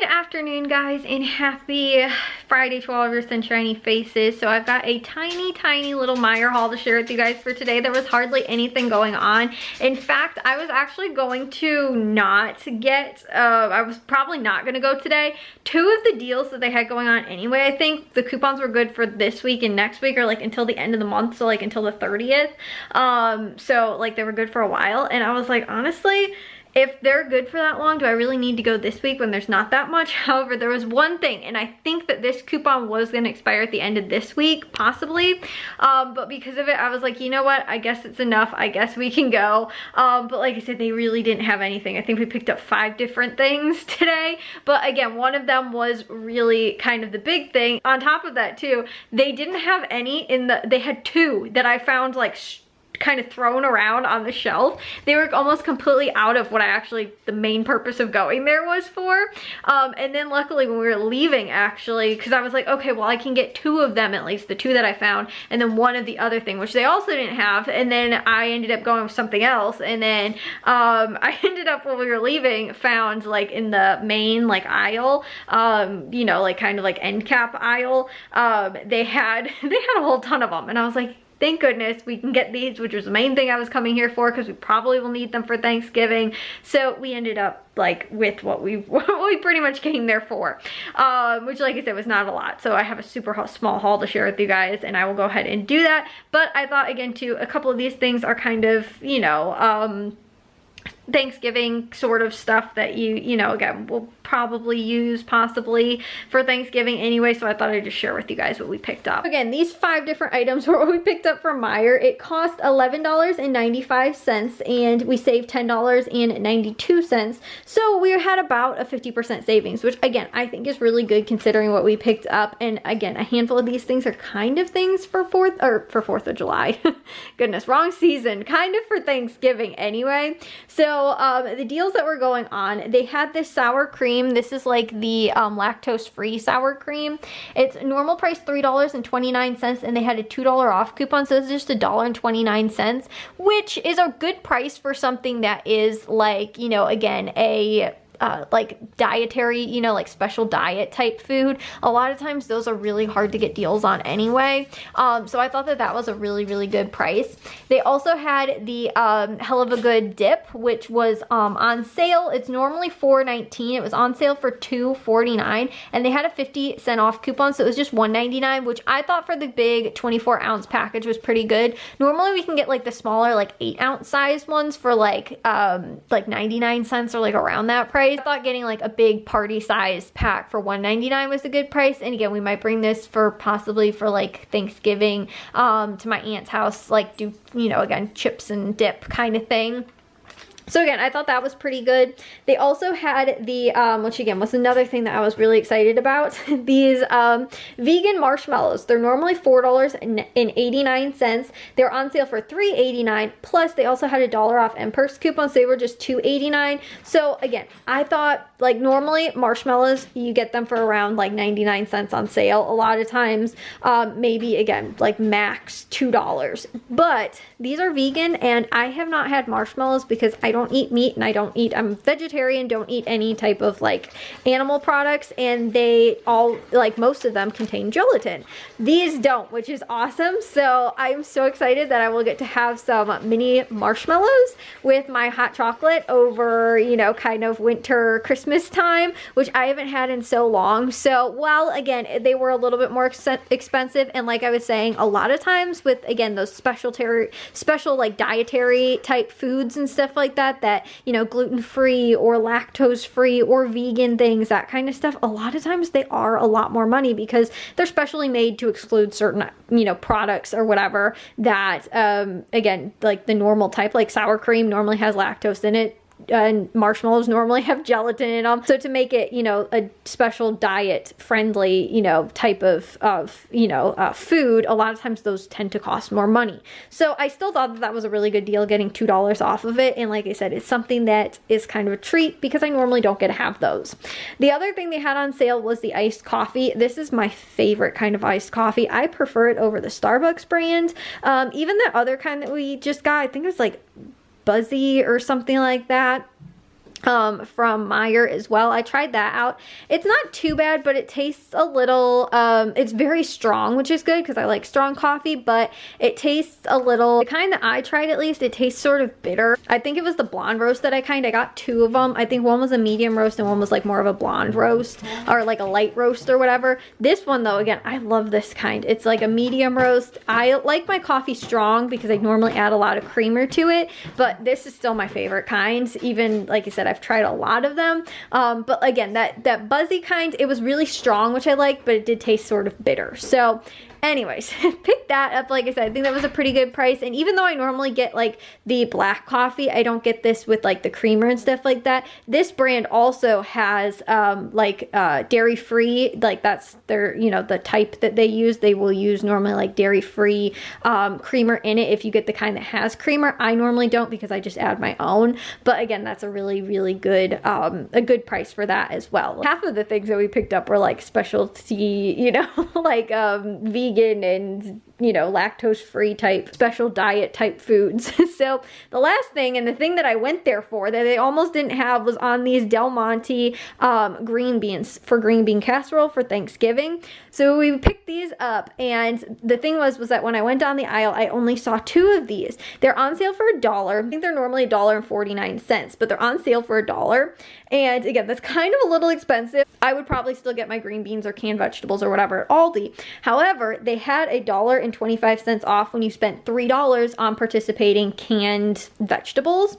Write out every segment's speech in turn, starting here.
Good afternoon, guys, and happy Friday to all of your sunshiny faces. So I've got a tiny little Meijer haul to share with you guys for today. There was hardly anything going on. In fact, I was actually going to not get, I was probably not going to go today. Two of the deals that they had going on anyway, I think the coupons were good for this week and next week, or like until the end of the month, so like until the 30th. So like they were good for a while, and I was like, honestly, if they're good for that long, do I really need to go this week when there's not that much? However, there was one thing, and I think that this coupon was going to expire at the end of this week, possibly. But because of it, I was like, you know what? I guess it's enough. I guess we can go. But like I said, they really didn't have anything. I think we picked up 5 different things today. But again, one of them was really kind of the big thing. On top of that too, they didn't have any in the, they had 2 that I found like kind of thrown around on the shelf. They were almost completely out of what I actually, the main purpose of going there was for. And then luckily when we were leaving, actually, because I was like, okay, well I can get 2 of them at least, the 2 that I found, and then one of the other thing, which they also didn't have. And then I ended up going with something else. And then I ended up, when we were leaving, found like in the main like aisle, you know, like kind of like end cap aisle, they had a whole ton of them. And I was like, thank goodness we can get these, which was the main thing I was coming here for, because we probably will need them for Thanksgiving. So we ended up like with what we pretty much came there for, which, like I said, was not a lot. So I have a super small haul to share with you guys, and I will go ahead and do that. But I thought, again, too, a couple of these things are kind of, you know, Thanksgiving sort of stuff that you know, again, we'll probably use possibly for Thanksgiving anyway, so I thought I'd just share with you guys what we picked up. Again, these 5 different items were what we picked up from Meijer. It cost $11.95 and we saved $10.92, so we had about a 50% savings, which again I think is really good considering what we picked up. And again, a handful of these things are kind of things for 4th of July. Goodness, wrong season, kind of for Thanksgiving anyway. So the deals that were going on, they had this sour cream. This is like the lactose-free sour cream. It's normal price $3.29, and they had a $2 off coupon, so it's just $1.29, which is a good price for something that is like, you know, again, a like dietary, you know, like special diet type food. A lot of times those are really hard to get deals on anyway. So I thought that that was a really good price. They also had the Hell of a Good dip, which was on sale. It's normally $4.19. It was on sale for $2.49, and they had a 50% off coupon, so it was just $1.99, which I thought for the big 24-ounce package was pretty good. Normally we can get like the smaller, like 8-ounce size ones for like 99 cents or like around that price. I thought getting like a big party size pack for $1.99 was a good price. And again, we might bring this for possibly for like Thanksgiving to my aunt's house, like do, you know, again, chips and dip kind of thing. So again, I thought that was pretty good. They also had the, which again was another thing that I was really excited about, these vegan marshmallows. They're normally $4.89. They're on sale for $3.89. Plus, they also had a $1 off M-Perks coupon, so they were just $2.89. So again, I thought, like, normally marshmallows, you get them for around like 99 cents on sale. A lot of times, maybe again, like max $2. But these are vegan, and I have not had marshmallows because I don't eat meat, and I'm vegetarian, don't eat any type of like animal products, and they all, like most of them, contain gelatin. These don't, which is awesome. So I'm so excited that I will get to have some mini marshmallows with my hot chocolate over, you know, kind of winter Christmas time, which I haven't had in so long. So while again they were a little bit more expensive, and like I was saying, a lot of times with, again, those special like dietary type foods and stuff like that, you know, gluten-free or lactose-free or vegan things, that kind of stuff, a lot of times they are a lot more money because they're specially made to exclude certain, you know, products or whatever that, again, like the normal type, like sour cream normally has lactose in it, and marshmallows normally have gelatin in them. So to make it, you know, a special diet friendly, you know, type of you know, food, a lot of times those tend to cost more money. So I still thought that that was a really good deal, getting $2 off of it. And like I said, it's something that is kind of a treat because I normally don't get to have those. The other thing they had on sale was the iced coffee. This is my favorite kind of iced coffee. I prefer it over the Starbucks brand. Even the other kind that we just got, I think it was like Buzzy or something like that. from Meyer as well. I tried that out. It's not too bad, but it tastes a little, it's very strong, which is good because I like strong coffee, but it tastes a little, the kind that I tried at least, it tastes sort of bitter. I think it was the blonde roast that I got 2 of them. I think one was a medium roast and one was like more of a blonde roast or like a light roast or whatever. This one though, again, I love this kind. It's like a medium roast. I like my coffee strong because I normally add a lot of creamer to it, but this is still my favorite kind. Even like I said, I've tried a lot of them, but again, that buzzy kind, it was really strong, which I liked, but it did taste sort of bitter. So anyways, picked that up. Like I said, I think that was a pretty good price. And even though I normally get like the black coffee, I don't get this with like the creamer and stuff like that. This brand also has dairy free, like that's their, you know, the type that they use. They will use normally like dairy free creamer in it if you get the kind that has creamer. I normally don't because I just add my own. But again, that's a really, really good, a good price for that as well. Half of the things that we picked up were like specialty, you know, like vegan and, you know, lactose free type special diet type foods. So the last thing, and the thing that I went there for that they almost didn't have, was on these Del Monte green beans for green bean casserole for Thanksgiving. So we picked these up, and the thing was that when I went down the aisle, I only saw 2 of these. They're on sale for $1. I think they're normally $1.49, but they're on sale for $1. And again, that's kind of a little expensive. I would probably still get my green beans or canned vegetables or whatever at Aldi. However, they had $1.25 off when you spent $3 on participating canned vegetables.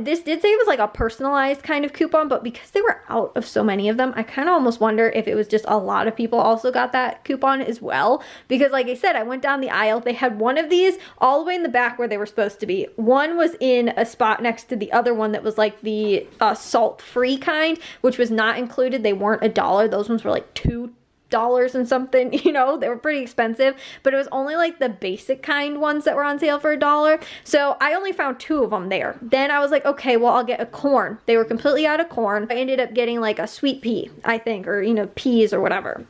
This did say it was like a personalized kind of coupon, but because they were out of so many of them, I kind of almost wonder if it was just a lot of people also got that coupon as well. Because like I said, I went down the aisle, they had one of these all the way in the back where they were supposed to be. One was in a spot next to the other one that was like the salt-free kind, which was not included. They weren't $1. Those ones were like $2 and something, you know, they were pretty expensive, but it was only like the basic kind ones that were on sale for $1. So I only found 2 of them there. Then I was like, okay, well, I'll get a corn. They were completely out of corn. I ended up getting like a sweet pea, I think, or, you know, peas or whatever.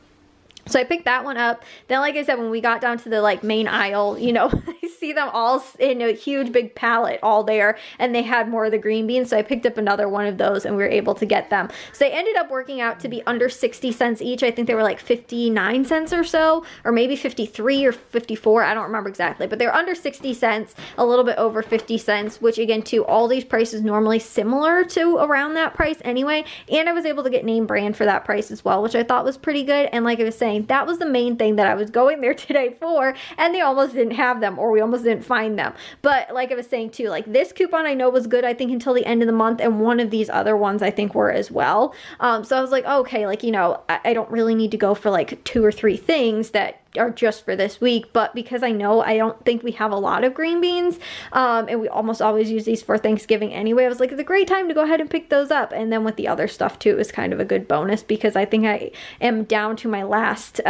So I picked that one up. Then, like I said, when we got down to the like main aisle, you know, I see them all in a huge big pallet all there, and they had more of the green beans. So I picked up another one of those and we were able to get them. So they ended up working out to be under 60 cents each. I think they were like 59 cents or so, or maybe 53 or 54. I don't remember exactly, but they were under 60 cents, a little bit over 50 cents, which again, too, all these prices normally similar to around that price anyway. And I was able to get name brand for that price as well, which I thought was pretty good. And like I was saying, that was the main thing that I was going there today for, and they almost didn't have them, or we almost didn't find them. But like I was saying too, like this coupon I know was good, I think, until the end of the month, and one of these other ones I think were as well. So I was like, okay, like, you know, I don't really need to go for like 2 or 3 things that are just for this week, but because I know I don't think we have a lot of green beans, and we almost always use these for Thanksgiving anyway, I was like, it's a great time to go ahead and pick those up. And then with the other stuff too, it was kind of a good bonus because I think I am down to my last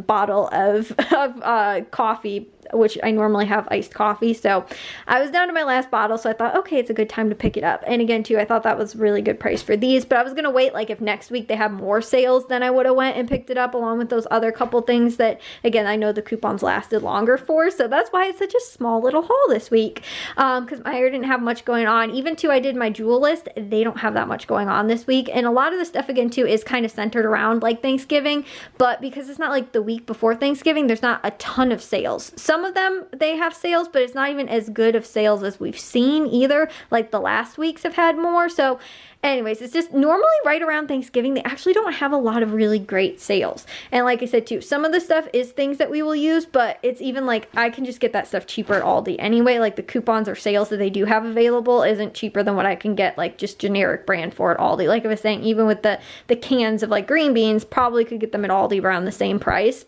bottle of coffee, which I normally have iced coffee. So I was down to my last bottle, so I thought, okay, it's a good time to pick it up. And again, too, I thought that was really good price for these, but I was going to wait, like if next week they have more sales, then I would have went and picked it up along with those other couple things that, again, I know the coupons lasted longer for. So that's why it's such a small little haul this week, because Meyer didn't have much going on. Even too, I did my jewel list. They don't have that much going on this week. And a lot of the stuff, again, too, is kind of centered around like Thanksgiving, but because it's not like the week before Thanksgiving, there's not a ton of sales. Some of them, they have sales, but it's not even as good of sales as we've seen either. Like the last weeks have had more. So anyways, it's just normally right around Thanksgiving, they actually don't have a lot of really great sales. And like I said too, some of the stuff is things that we will use, but it's even like I can just get that stuff cheaper at Aldi anyway. Like the coupons or sales that they do have available isn't cheaper than what I can get like just generic brand for at Aldi. Like I was saying, even with the cans of like green beans, probably could get them at Aldi around the same price.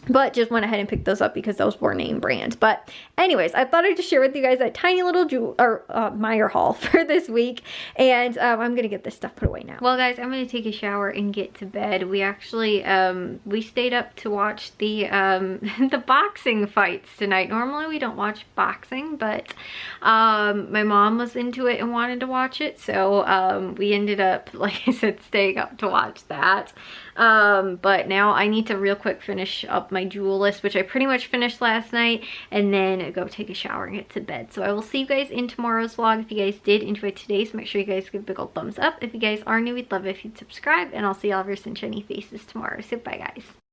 But just went ahead and picked those up because those were name brand. But anyways, I thought I'd just share with you guys that tiny little Meyer haul for this week. And I'm going to get this stuff put away now. Well, guys, I'm going to take a shower and get to bed. We actually, we stayed up to watch the the boxing fights tonight. Normally we don't watch boxing, but my mom was into it and wanted to watch it. So we ended up, like I said, staying up to watch that. But now I need to real quick finish up my jewel list, which I pretty much finished last night, and then go take a shower and get to bed. So I will see you guys in tomorrow's vlog. If you guys did enjoy today's, make sure you guys give a big old thumbs up. If you guys are new, we'd love it if you'd subscribe, and I'll see all of your sunshiny faces tomorrow. So bye guys.